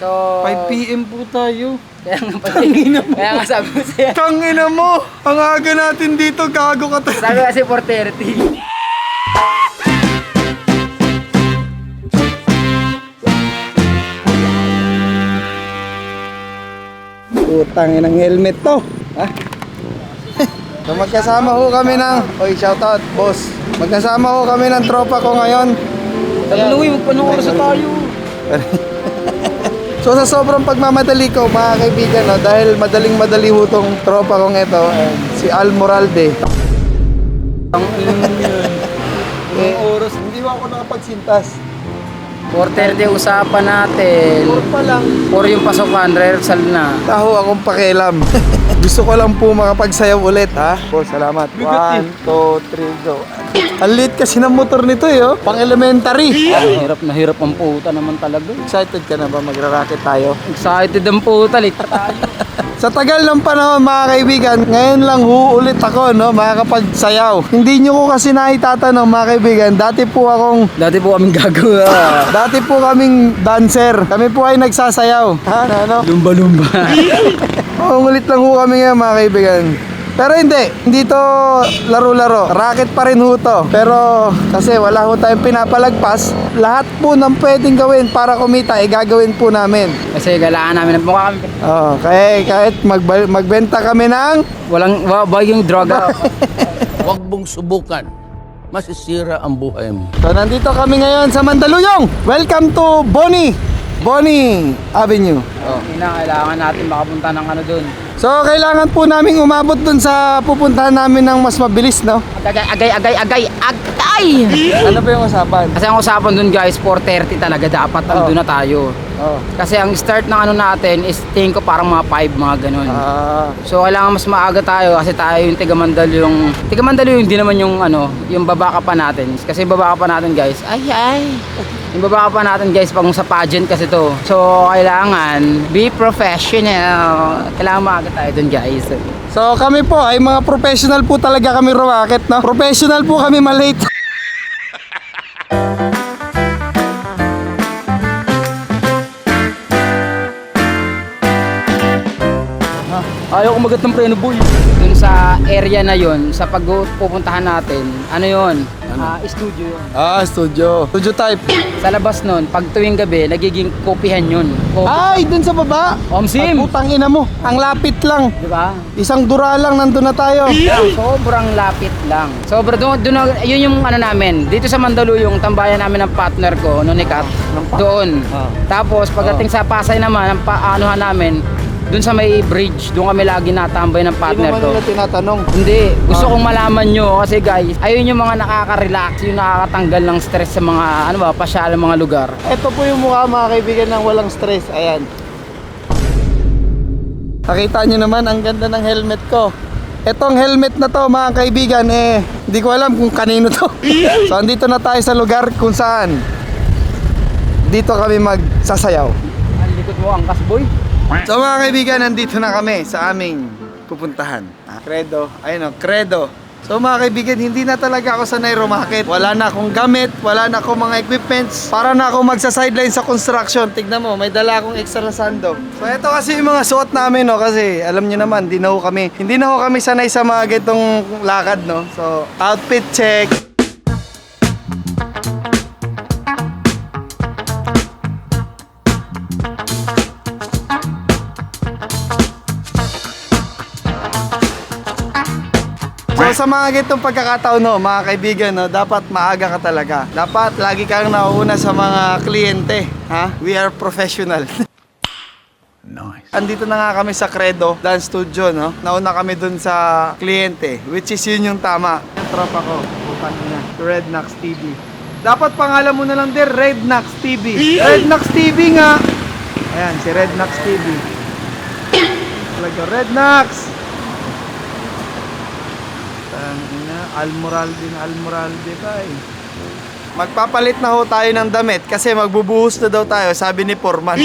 So, 5 PM po tayo. kaya nga sabi ko sa'yo. Tangina mo! Ang aga natin dito, gago ka tayo. Sabi kasi 4:30. Putang inang helmet to. Ha? So magkasama ho kami ng... Oy, shoutout, boss. Magkasama ho kami ng tropa ko ngayon. Taluwi, magpanong oras na tayo. So sa sobrang pagmamadali ko, mga kaibigan, no, dahil madaling-madali ho tong tropa kong ito, si Al Moralde. Ang inong yun. Eh, oras, hindi ako nakapagsintas. 4:30 usapan natin. Pa lang. 4 yung pasokan, rehearsal na. Taho akong pakialam. Gusto ko lang po makapagsayaw ulit, ha? Po, salamat. 1, 2, 3, go. Ang liit kasi ng motor nito, eh, oh. Pang elementary. Na hirap ang puta naman talaga. Excited ka na ba magra-racket tayo? Excited ang puta, late tayo. Sa tagal ng panahon, mga kaibigan, ngayon lang ulit ako, no, makakapagsayaw. Hindi nyo ko kasi naitatanong, mga kaibigan, dati po Kaming gagawa. dati po kaming dancer. Kami po ay nagsasayaw. Ha? Ano? Lumba-lumba. Ulit lang po kami ngayon, mga kaibigan. Pero hindi to laro-laro. Racket pa rin ho to. Pero kasi wala ho tayong pinapalagpas, lahat po ng pwedeng gawin para kumita, gagawin po namin. Kasi galaan namin, mukha kami. Oo, kahit magbenta kami ng... Walang yung droga. Huwag mong subukan. Masisira ang buhay mo. So nandito kami ngayon sa Mandaluyong. Welcome to Bonnie Avenue. Kailangan natin makapunta ng ano dun. So kailangan po naming umabot dun sa pupuntahan namin ng mas mabilis, no? Agay! Ano ba yung usapan? Kasi ang usapan dun guys, 4:30 talaga dapat andun na tayo. Oh. Kasi ang start ng ano natin is tingin ko parang mga 5, mga ganun. So kailangan mas maaga tayo kasi tayo yung Tiga Mandaluyong hindi naman yung ano, yung baba ka pa natin. Kasi yung baba ka pa natin guys, yung baba ka pa natin guys pag sa pageant kasi to. So kailangan be professional. Kailangan maaga tayo dun guys. So kami po ay mga professional po talaga kami rocket, no? Professional po kami malate. Ayaw kumagat ng preno boy. Dun sa area na yon, sa pagpupuntahan natin, ano yon? Studio yun. Studio type. Sa labas nun, pag tuwing gabi, nagiging kopihan yun. Ay, dun sa baba. Omsim! Ay, putang ina mo. Ang lapit lang. Diba? Isang dura lang, nandun na tayo. Sobrang lapit lang. Doon, yun yung ano namin. Dito sa Mandaluyong, tambayan namin ng partner ko, no ni Kat. Doon. Tapos, pagdating sa Pasay naman, ang anuhan namin, doon sa may bridge, doon kami lagi natambay ng partner ko. Hindi mo nila tinatanong. Hindi, gusto kong malaman nyo kasi guys, ayun yung mga nakaka-relax, yung nakakatanggal ng stress sa mga, pasyal mga lugar. Ito po yung mukha, mga kaibigan, ng walang stress. Ayan. Nakita nyo naman, ang ganda ng helmet ko. Etong helmet na to, mga kaibigan, hindi ko alam kung kanino to. So, andito na tayo sa lugar kung saan dito kami magsasayaw. Ang likod mo, angkas boy. So mga kaibigan, nandito na kami sa aming pupuntahan. Credo, ayun o, Credo. So mga kaibigan, hindi na talaga ako sanay rumakit. Wala na akong gamit, wala na akong mga equipments. Para na ako magsa-sideline sa construction. Tignan mo, may dala akong extra na sandok. So ito kasi yung mga suot namin, no, kasi alam nyo naman, hindi na ho kami sanay sa mga gitong lakad, no. So outfit check. So sa mga ganitong pagkakataon, no, mga kaibigan, no, dapat maaga ka talaga. Dapat lagi kang nauuna sa mga kliyente, ha? We are professional. Nice. Andito na nga kami sa Credo Dance Studio, no? Nauna kami dun sa kliyente, which is yun yung tama. Yung tropa ko, bukan niya, Rednax TV. Dapat pangalan mo na lang din, Rednax TV. Rednax TV nga. Ayan, si Rednax TV. Talaga, Rednax. Almoralde pa eh. Magpapalit na ho tayo ng damit kasi magbubuhos na daw tayo, sabi ni Foreman.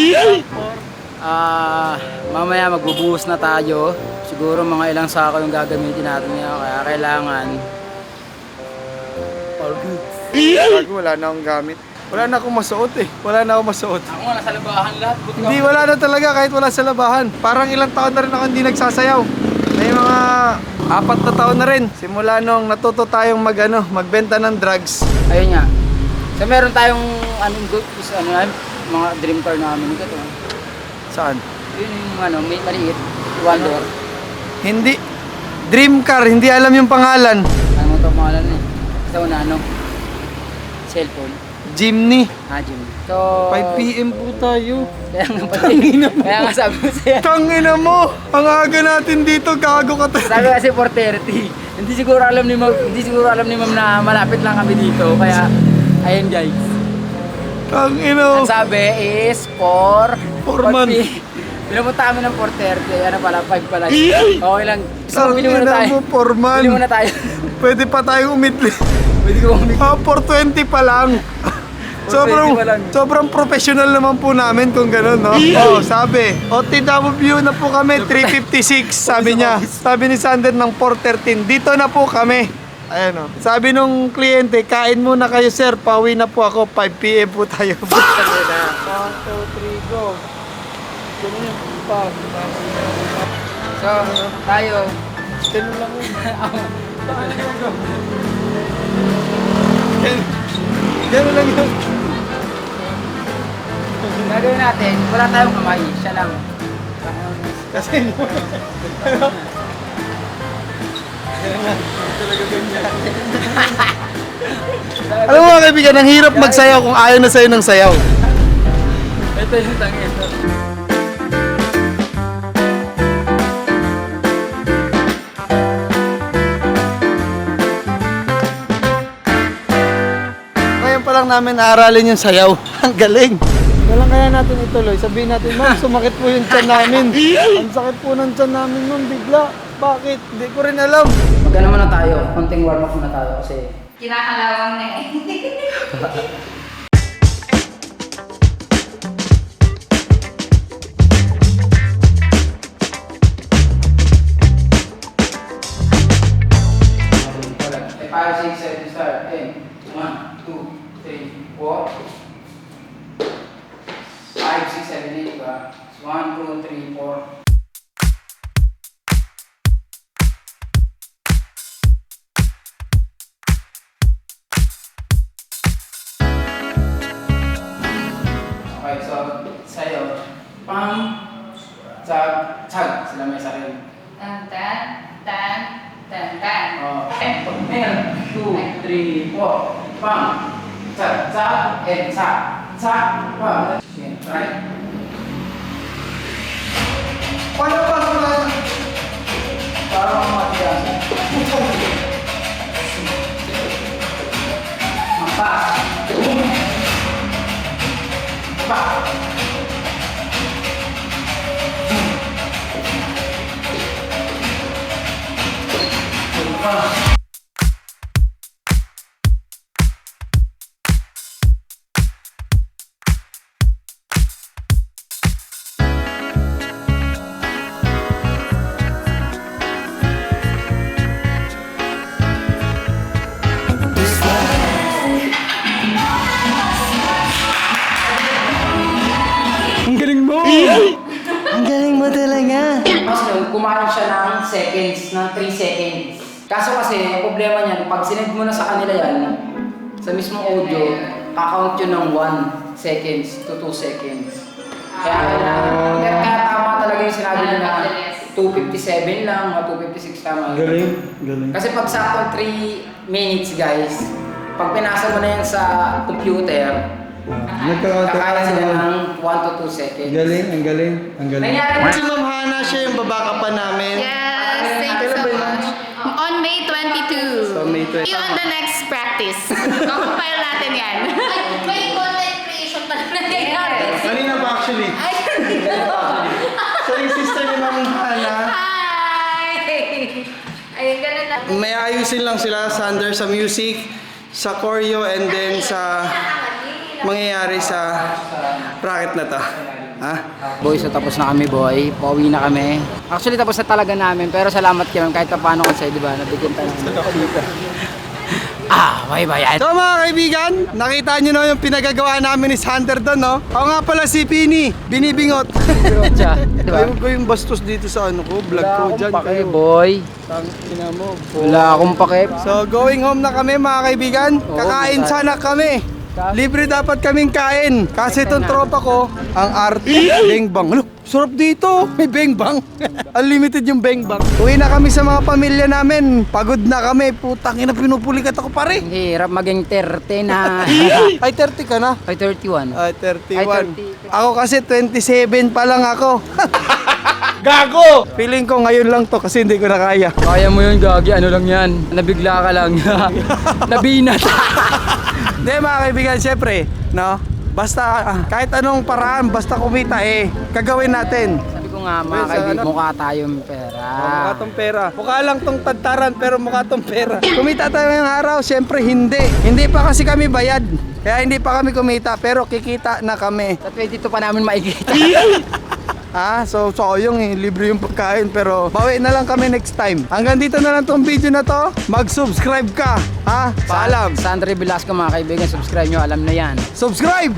Mamaya magbubuhos na tayo. Siguro mga ilang sako yung gagamitin natin ngayon, kaya kailangan Wala na akong gamit. Wala na akong masuot eh. Wala na akong masuot. Ako nga, nasa labahan lahat. Buti Hindi, wala na talaga kahit wala sa labahan. Parang ilang taon na rin ako hindi nagsasayaw. May mga 4 na taon na rin. Simula nung natuto tayong magbenta ng drugs. Ayun nga. So meron tayong mga dream car namin ito. Saan? Yun yung may maliit, one door. Hindi. Dream car, hindi alam yung pangalan. Ano mo ito pangalan eh? Ito na cellphone. Jimny. Jim. So 5 PM po tayo. Kaya nga pati. Kaya nga sabi ko sa'yo. Tangina mo! Ang aga natin dito, gago ka tayo. Sabi kasi 4:30. Hindi siguro alam ni Ma'am na malapit lang kami dito. Kaya ayun guys. Tangina mo. Ang sabi is 4 man. Pinapunta kami ng 4:30. Ano pala, 5 pala. Okay lang. Gusto mo, bili muna Tangina tayo. mo, Forman. Bili muna tayo. Pwede pa tayong umitli. Pwede ko bumili. 420 pa lang. 420 pa lang. Sobrang professional naman po namin kung gano'n, no? Oh, sabi, OTW na po kami, 356, sabi niya. Sabi ni Sander ng 413, dito na po kami. Ayan, oh. Sabi nung kliyente, kain muna kayo, sir. Pauwi na po ako, 5 PM po tayo. 1, 2, 3, go. Ganun, pa. So, tayo. Ganun lang yun. Ganun lang yun. Gagawin natin, wala tayong kamay. Siya lang. Kasi alam mo mga kaibigan, ang hirap magsayaw kung ayaw na sa'yo ng sayaw. Ito yung tangin. Ngayon pa lang namin aaralin yung sayaw. Ang galing. Walang kaya natin ituloy. Sabihin natin, ma'am, sumakit po yung tiyan namin. Ang sakit po ng tiyan namin nun bigla. Bakit? Hindi ko rin alam. Magano muna tayo. Konting warm up muna tayo kasi Kinakalawang na eh. eh, 5, 6, 7, start. 10. 1, 2, 3, 4. 5, 6, 7, 8 ba? 1, 2, 3, 4. Okay, so sa'yo, pam, tsag, tsag, sila may sarili. Tan, tan, tan, tan, tan. Oh, 1, 2, 3, 4, pam, tsag, tsag, and tsag, tsag, pam. Okay, right? Paano pa sa Para mamatiyan. Mampas. Mampas. Ang galing mo! Ang galing mo talaga! Mas nun, kumarang siya ng seconds, ng 3 seconds. Kaso kasi, ang problema niyan, pag sinend mo na sa kanila yan, sa mismong audio, kakount yun ng 1 seconds to 2 seconds. Kaya tama talaga yung sinabi niya na 257 lang, o 256 tama. Galing. Kasi pag sakto 3 minutes guys, pag pinasa mo na yan sa computer, kakaya sila ng 1 to 2 seconds. ang galing. Nangyari Si Ma'am Hana, siya yung babaka pa namin. Yes, thank you so much. On May 22. So, May 22. See you on the next practice. Compile natin yan. Ay, may content creation pa na nangyayari. Kanina ba actually? So yung sister ni Ma'am Hana, Hi! Ayun, ganun na. may ayusin lang sila, Sander, sa music, sa choreo, and then sa mangyayari sa racket na to. Ha? Boy, so tapos na kami boy. Pauwi na kami. Actually tapos na talaga namin pero salamat kay ma'am kahit pa paano kasi di ba nabigyan tayo ng dito. May bayad. So mga kaibigan, nakita nyo na yung pinagagawa namin ni Sander doon, no? Ako nga pala si Pini, binibingot. Siya, di ba? Ayaw ko yung bastos dito sa ano ko, vlog Wala ko akong dyan. pake, kayo. boy. Tangina mo, Wala akong pake. So going home na kami mga kaibigan. Oo, Kakain basta- sana kami. Libre dapat kaming kain. Kasi itong tropa ko, ang arte, bengbang. Ano? Sarap dito. May bengbang. Unlimited yung bengbang. Uwi na kami sa mga pamilya namin. Pagod na kami. Putang ina, pinupulikat ako pare. Ang hirap maging 30 na. Ay, 30 ka na. Ay, 31. Ay, 31. Ay, 30. Ako kasi 27 pa lang ako. Gago! Feeling ko ngayon lang to kasi hindi ko na kaya. Kaya mo yun, Gagi. Ano lang yan? Nabigla ka lang. Nabinat. Hindi mga kaibigan, syempre, no? Basta kahit anong paraan, basta kumita gagawin natin. Sabi ko nga, mga Sa kaibigan, ano? mukha tayong pera. Mukha tong pera. Mukha lang tong tadtaran pero mukha tong pera. Kumita tayo ngayong araw, syempre hindi. Hindi pa kasi kami bayad. Kaya hindi pa kami kumita pero kikita na kami. Sa 22 pa namin makikita. So sayang libre yung pagkain pero bawi na lang kami next time. Hanggang dito na lang tong video na to. Mag-subscribe ka, Paalam. Sandre Velasco, mga kaibigan, subscribe nyo, alam na yan. Subscribe!